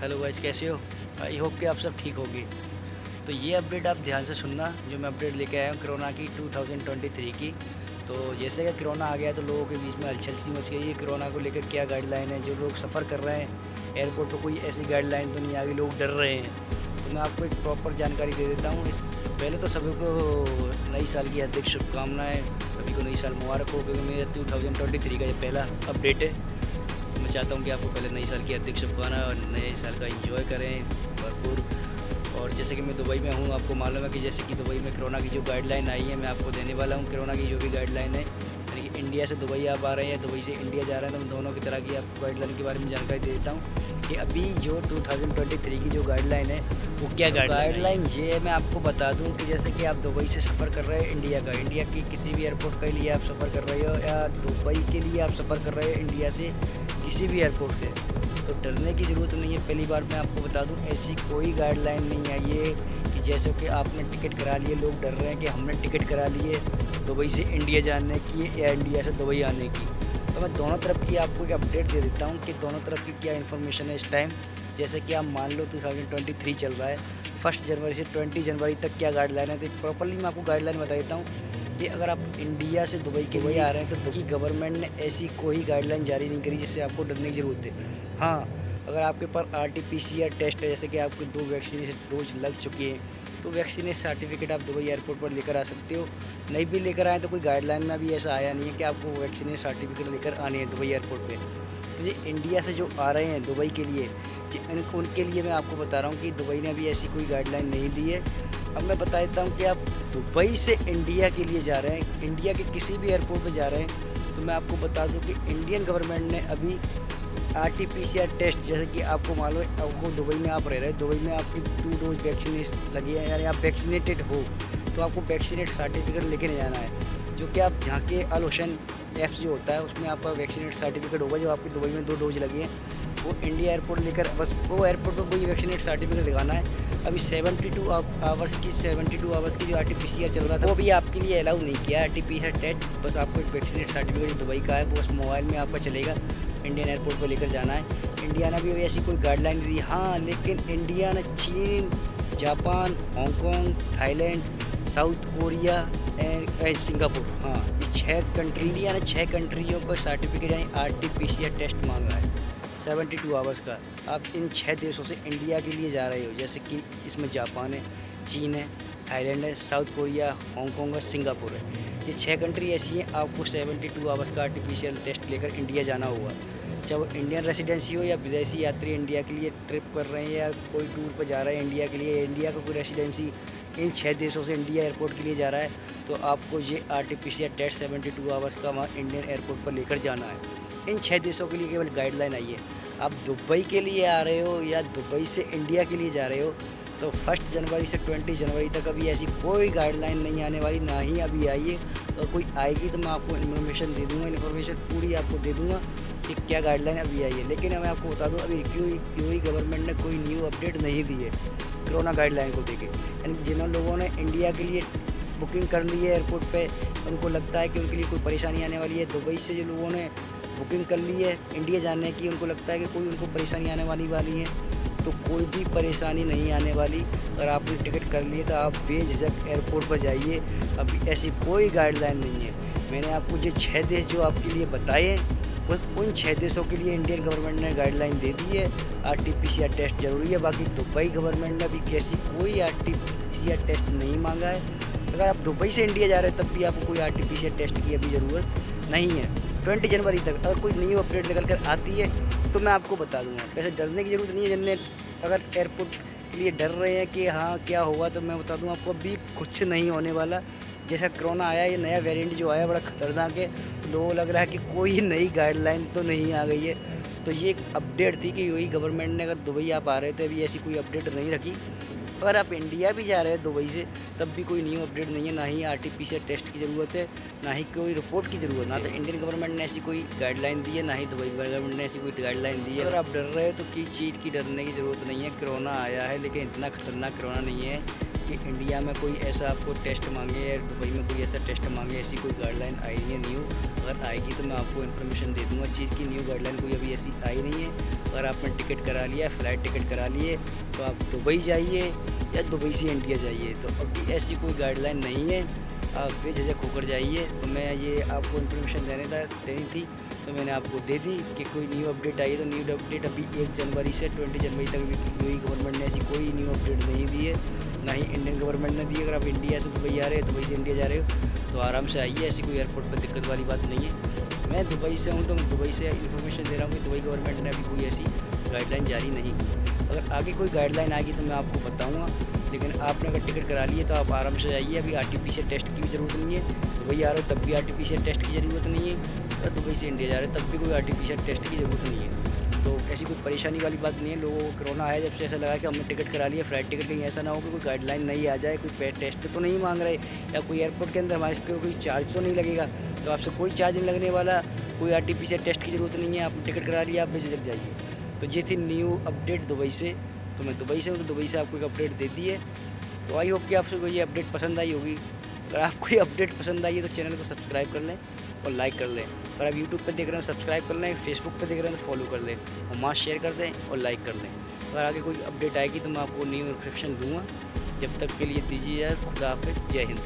Hello guys, कैसे हो? I hope कि आप सब ठीक होगी। तो ये अपडेट आप ध्यान से सुनना, जो मैं अपडेट लेके आया हूँ कोरोना की 2023 की। तो जैसे कि कोरोना आ गया तो लोगों के बीच में हलचल सी मच गई है। कोरोना को लेकर क्या गाइडलाइन है, जो लोग सफ़र कर रहे हैं एयरपोर्ट पर कोई ऐसी गाइडलाइन तो नहीं आ गई, लोग डर रहे हैं। तो मैं आपको एक प्रॉपर जानकारी दे देता हूँ। इस पहले तो सभी को नई साल की हार्दिक शुभकामनाएँ, सभी को नई साल मुबारक हो, क्योंकि मेरा 2023 का ये पहला अपडेट है। मैं चाहता हूँ कि आपको पहले नई साल की हार्दिक शुभकामनाएं और नए साल का एंजॉय करें भरपूर। और जैसे कि मैं दुबई में हूँ, आपको मालूम है कि जैसे कि दुबई में कोरोना की जो गाइडलाइन आई है, मैं आपको देने वाला हूँ कोरोना की जो भी गाइडलाइन है। यानी कि इंडिया से दुबई आप आ रहे हैं या दुबई से इंडिया जा रहे हैं, तो मैं दोनों की तरह की आपको गाइडलाइन के बारे में जानकारी दे देता हूँ कि अभी जो 2023 की जो गाइडलाइन है वो क्या गाइडलाइन ये है। मैं आपको बता दूँ कि जैसे कि आप दुबई से सफ़र कर रहे हैं इंडिया की किसी भी एयरपोर्ट के लिए आप सफ़र कर रहे हो, या दुबई के लिए आप सफ़र कर रहे हो इंडिया से किसी भी एयरपोर्ट से, तो डरने की ज़रूरत नहीं है। पहली बार मैं आपको बता दूं, ऐसी कोई गाइडलाइन नहीं आई है कि जैसे कि आपने टिकट करा लिए, लोग डर रहे हैं कि हमने टिकट करा लिए दुबई से इंडिया जाने की या इंडिया से दुबई आने की। तो मैं दोनों तरफ की आपको एक अपडेट दे देता हूं कि दोनों तरफ की क्या इन्फॉर्मेशन है इस टाइम। जैसे कि आप मान लो 2023 चल रहा है, 1 जनवरी से 20 जनवरी तक क्या गाइडलाइन है, तो प्रॉपरली मैं आपको गाइडलाइन बता देता हूँ कि अगर आप इंडिया से दुबई के लिए आ रहे हैं तो गवर्नमेंट ने ऐसी कोई गाइडलाइन जारी नहीं करी जिससे आपको डरने की ज़रूरत है। हाँ, अगर आपके पास RT-PCR टेस्ट है, जैसे कि आपको 2 वैक्सीनेशन डोज लग चुकी है, तो वैक्सीनेशन सर्टिफिकेट आप दुबई एयरपोर्ट पर लेकर आ सकते हो। नहीं भी लेकर आए तो कोई गाइडलाइन में अभी ऐसा आया नहीं है कि आपको वैक्सीनेशन सर्टिफिकेट लेकर आने हैं दुबई एयरपोर्ट पर। तो ये इंडिया से जो आ रहे हैं दुबई के लिए, उनके लिए मैं आपको बता रहा हूँ कि दुबई ने अभी ऐसी कोई गाइडलाइन नहीं दी है। अब मैं बता देता हूँ कि आप दुबई से इंडिया के लिए जा रहे हैं, इंडिया के किसी भी एयरपोर्ट पे जा रहे हैं, तो मैं आपको बता दूँ कि इंडियन गवर्नमेंट ने अभी RT-PCR टेस्ट, जैसे कि आपको मालूम है, आपको दुबई में आप रह रहे हैं, दुबई में आपकी 2 डोज वैक्सीनेशन लगी है, यानी आप वैक्सीनेटेड हो, तो आपको वैक्सीनेट सर्टिफिकेट लेके नहीं जाना है। जो कि आप यहाँ के अल हुसैन ऐप्स जो होता है उसमें आपका वैक्सीनेट सर्टिफिकेट होगा, जो आपकी दुबई में 2 डोज लगी हैं, वो इंडिया एयरपोर्ट लेकर बस वो एयरपोर्ट पर वही वैक्सीनेट सर्टिफिकेट दिखाना है। अभी 72 आवर्स की जो RT-PCR चल रहा था, वो भी आपके लिए अलाउ नहीं किया RT-PCR टेस्ट। बस आपको एक वैक्सीनेट सर्टिफिकेट दुबई का है, वो बस मोबाइल में आपका चलेगा, इंडियन एयरपोर्ट पर लेकर जाना है। इंडिया ने भी ऐसी कोई गाइडलाइन दी, हाँ, लेकिन इंडिया ने चीन, Japan, Hong Kong, Thailand, south Korea and Singapore, हाँ, ये 6 कंट्री, इंडिया ने 6 कंट्रियों को सर्टिफिकेट यानी RT-PCR टेस्ट मांगा है 72 आवर्स का। आप इन 6 देशों से इंडिया के लिए जा रहे हो, जैसे कि इसमें जापान है, चीन है, थाईलैंड है, साउथ कोरिया, हांगकॉन्ग है, सिंगापुर है। ये 6 कंट्री ऐसी हैं, आपको 72 आवर्स का RT-PCR टेस्ट लेकर इंडिया जाना होगा। चाहे वो इंडियन रेसिडेंसी हो या विदेशी यात्री इंडिया के लिए ट्रिप कर रहे हैं या कोई टूर पर जा रहे हैं इंडिया के लिए, इंडिया का कोई रेसिडेंसी इन 6 देशों से इंडिया एयरपोर्ट के लिए जा रहा है, तो आपको ये RT-PCR टेस्ट 72 आवर्स का वहाँ इंडियन एयरपोर्ट पर लेकर जाना है। इन 6 देशों के लिए केवल गाइडलाइन आई है। आप दुबई के लिए आ रहे हो या दुबई से इंडिया के लिए जा रहे हो, तो 1 जनवरी से 20 जनवरी तक अभी ऐसी कोई गाइडलाइन नहीं आने वाली, ना ही अभी आई है। और कोई आएगी तो मैं आपको इन्फॉर्मेशन दे दूँगा, इन्फॉर्मेशन पूरी आपको दे दूँगा कि क्या गाइडलाइन अभी आई है। लेकिन मैं आपको बता दूँ, अभी यूएई गवर्नमेंट ने कोई न्यू अपडेट नहीं दी है कोरोना गाइडलाइन को देके। यानी जिन लोगों ने इंडिया के लिए बुकिंग कर ली है एयरपोर्ट पे, उनको लगता है कि उनके लिए कोई परेशानी आने वाली है। दुबई से जो लोगों ने बुकिंग कर ली है इंडिया जाने की, उनको लगता है कि कोई उनको परेशानी आने वाली है, तो कोई भी परेशानी नहीं आने वाली। अगर आपने टिकट कर लिए तो आप बेझिझक एयरपोर्ट पर जाइए, अभी ऐसी कोई गाइडलाइन नहीं है। मैंने आपको जो 6 देश जो आपके लिए बताए, उन 6 देशों के लिए इंडियन गवर्नमेंट ने गाइडलाइन दे दी है, RT-PCR टेस्ट जरूरी है। बाकी दुबई गवर्नमेंट ने अभी कैसी कोई RT-PCR टेस्ट नहीं मांगा है। अगर आप दुबई से इंडिया जा रहे हैं तब भी आपको कोई RT-PCR टेस्ट की अभी ज़रूरत नहीं है। 20 जनवरी तक अगर कोई न्यू अपडेट निकल कर आती है तो मैं आपको बता दूंगा। वैसे डरने की ज़रूरत नहीं है। जिनने अगर एयरपोर्ट के लिए डर रहे हैं कि हाँ क्या होगा, तो मैं बता दूं आपको अभी कुछ नहीं होने वाला। जैसा कोरोना आया, ये नया वेरिएंट जो आया बड़ा ख़तरनाक है, लोगों को लग रहा है कि कोई नई गाइडलाइन तो नहीं आ गई है। तो ये एक अपडेट थी कि यूएई गवर्नमेंट ने, अगर दुबई आप आ रहे थे अभी ऐसी कोई अपडेट नहीं रखी। अगर आप इंडिया भी जा रहे हैं दुबई से तब भी कोई न्यू अपडेट नहीं है, ना ही RT-PCR टेस्ट की ज़रूरत है, ना ही कोई रिपोर्ट की ज़रूरत। ना तो इंडियन गवर्नमेंट ने ऐसी कोई गाइडलाइन दी है, ना ही दुबई गवर्नमेंट ने ऐसी कोई गाइडलाइन दी है। अगर आप डर रहे हो तो किसी चीज़ की डरने की ज़रूरत नहीं है। कोरोना आया है लेकिन इतना खतरनाक कोरोना नहीं है कि इंडिया में कोई ऐसा आपको टेस्ट मांगे या दुबई में कोई ऐसा टेस्ट मांगे, ऐसी कोई गाइडलाइन आई नहीं है न्यू। अगर आएगी तो मैं आपको इन्फॉर्मेशन दे दूँगा चीज़ की। न्यू गाइडलाइन कोई अभी ऐसी आई नहीं है। अगर आपने टिकट करा लिया, फ़्लाइट टिकट करा लिए, तो आप दुबई जाइए या दुबई से इंडिया जाइए। तो अभी ऐसी कोई गाइडलाइन नहीं है, आप बेझिझक होकर जाइए। तो मैं ये आपको इन्फॉर्मेशन देनी थी, तो मैंने आपको दे दी कि कोई न्यू अपडेट आई है। तो न्यू अपडेट अभी 1 जनवरी से 20 जनवरी तक भी यूएई गवर्नमेंट ने ऐसी कोई न्यू अपडेट नहीं दी है, ना ही इंडियन गवर्नमेंट ने दी है। अगर आप इंडिया से दुबई आ रहे हैं, दुबई से इंडिया जा रहे हो, तो आराम से आइए, ऐसी कोई एयरपोर्ट पर दिक्कत वाली बात नहीं है। मैं दुबई से हूँ, तो मैं दुबई से इन्फॉर्मेशन दे रहा हूँ कि दुबई गवर्नमेंट ने अभी कोई ऐसी गाइडलाइन जारी नहीं की। अगर आगे कोई गाइडलाइन आएगी तो मैं आपको बताऊँगा, लेकिन आपने अगर टिकट करा ली है तो आप आराम से जाइए। अभी आरटीपीसीआर टेस्ट की भी ज़रूरत नहीं है। दुबई आ रहे हो तब भी आरटीपीसीआर टेस्ट की ज़रूरत नहीं है, और दुबई से इंडिया जा रहे हो तब भी कोई आरटीपीसीआर टेस्ट की ज़रूरत नहीं है। तो ऐसी कोई परेशानी वाली बात नहीं है। लोगों को कोरोना आया जब से ऐसा लगा कि हमने टिकट करा लिया फ्लाइट टिकट, कहीं ऐसा ना हो कि कोई गाइडलाइन नहीं आ जाए, कोई टेस्ट तो नहीं मांग रहे, या कोई एयरपोर्ट के अंदर हमारे इसके कोई चार्ज तो नहीं लगेगा। तो आपसे कोई चार्ज नहीं लगने वाला, कोई आरटीपीसीआर टेस्ट की ज़रूरत नहीं है। आपने टिकट करा लिया, आप बेझिझक जाइए। तो ये थी न्यू अपडेट दुबई से। तो मैं दुबई से हूँ, तो दुबई से आपको एक अपडेट दे दी है। तो आई होप कि आपको ये अपडेट पसंद आई होगी। अगर आपको ये अपडेट पसंद आई है तो चैनल को सब्सक्राइब कर लें और लाइक कर लें। अगर आप यूट्यूब पे देख रहे हैं सब्सक्राइब कर लें, फेसबुक पे देख रहे हैं तो फॉलो कर लें, और मास शेयर कर दें और लाइक कर लें। अगर आगे कोई अपडेट आएगी तो मैं आपको न्यू इन्फॉर्मेशन दूँगा। जब तक के लिए दीजिए यार, खुदा हाफिज़, जय हिंद।